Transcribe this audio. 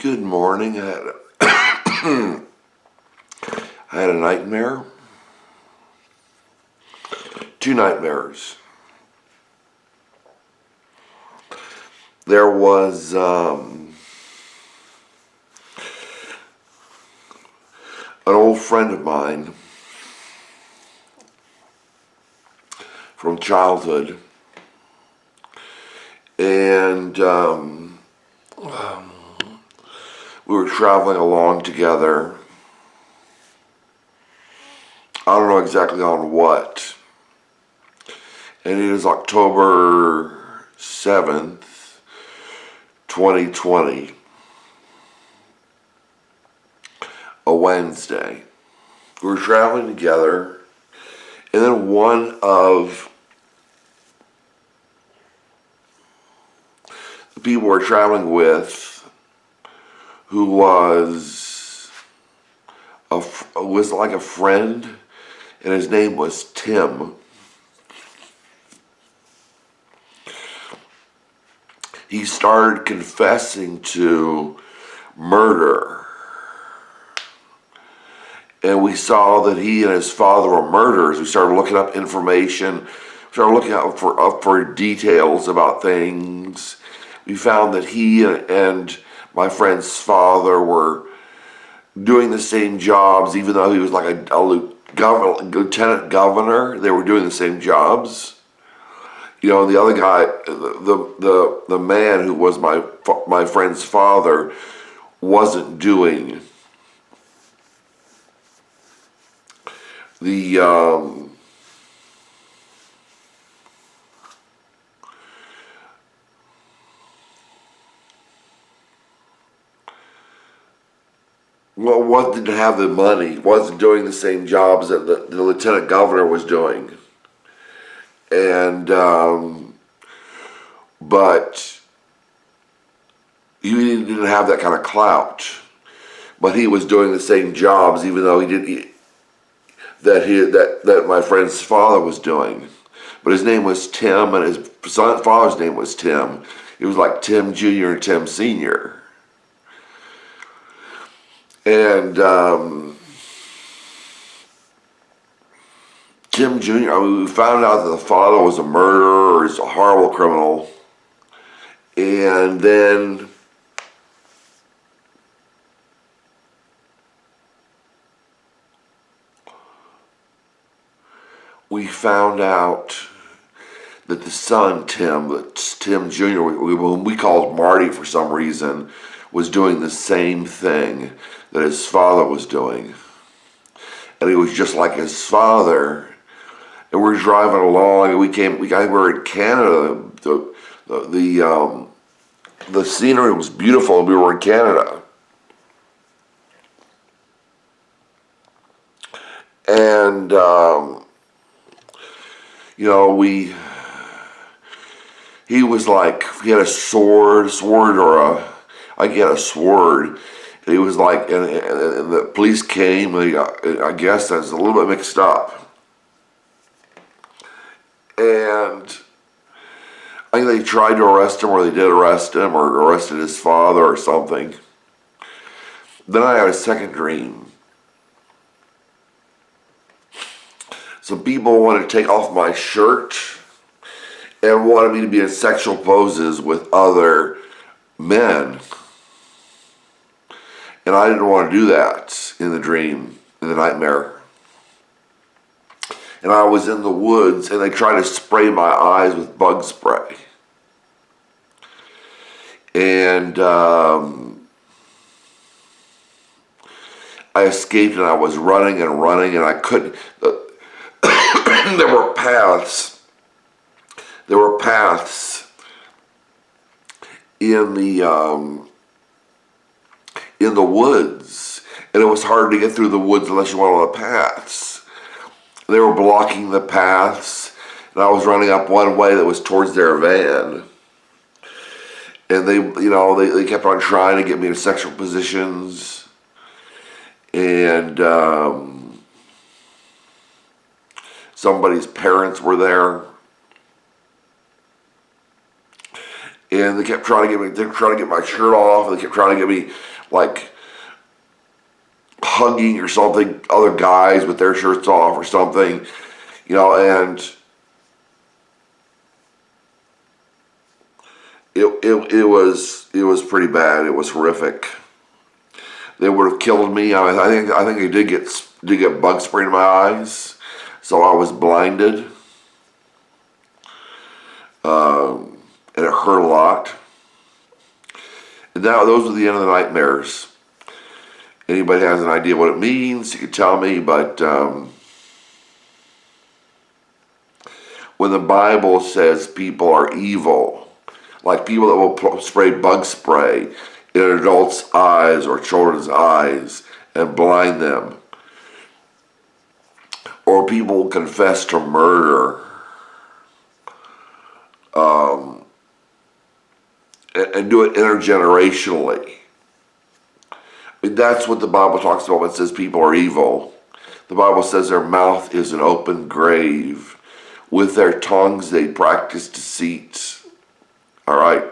Good morning. I had a nightmare. Two nightmares. There was an old friend of mine from childhood, and we were traveling along together. I don't know exactly on what. And it is October 7th, 2020, a Wednesday. We were traveling together, and then one of the people we're traveling with, who was like a friend, and his name was Tim. He started confessing to murder. And we saw that he and his father were murderers. We started looking up information. We started looking up for details about things. We found that he and my friend's father were doing the same jobs, even though he was like a lieutenant governor. They were doing the same jobs. You know, the other guy, the man who was my friend's father, wasn't doing the didn't have the money, wasn't doing the same jobs that the lieutenant governor was doing. And but he didn't have that kind of clout. But he was doing the same jobs, even though that my friend's father was doing. But his name was Tim, and his father's name was Tim. It was like Tim Jr. and Tim Sr. And Tim Jr., we found out that the father was a murderer, or he's a horrible criminal. And then we found out that the son, Tim Jr., whom we called Marty for some reason, was doing the same thing that his father was doing. And he was just like his father. And we're driving along, and we were in Canada. The scenery was beautiful, and we were in Canada. And you know, he was like, he had a sword, I get a sword. And he was like, and the police came, and I guess that's a little bit mixed up. And I think they tried to arrest him, or they did arrest him, or arrested his father or something. Then I had a second dream. Some people wanted to take off my shirt and wanted me to be in sexual poses with other men. And I didn't want to do that in the dream, in the nightmare. And I was in the woods, and they tried to spray my eyes with bug spray. And I escaped, and I was running, and I couldn't. There were paths in the woods, and it was hard to get through the woods unless you went on the paths. They were blocking the paths, and I was running up one way that was towards their van. And they kept on trying to get me in sexual positions. And somebody's parents were there. and they kept trying to get my shirt off, and they kept trying to get me like hugging or something, other guys with their shirts off or something, and it was pretty bad. It was horrific. They would have killed me. I think I did get bug spray in my eyes, so I was blinded, and it hurt a lot. And now those are the end of the nightmares. Anybody has an idea what it means, you can tell me, but when the Bible says people are evil, like people that will spray bug spray in an adult's eyes or children's eyes and blind them, or people confess to murder, and do it intergenerationally. That's what the Bible talks about when it says people are evil. The Bible says their mouth is an open grave. With their tongues they practice deceit. All right.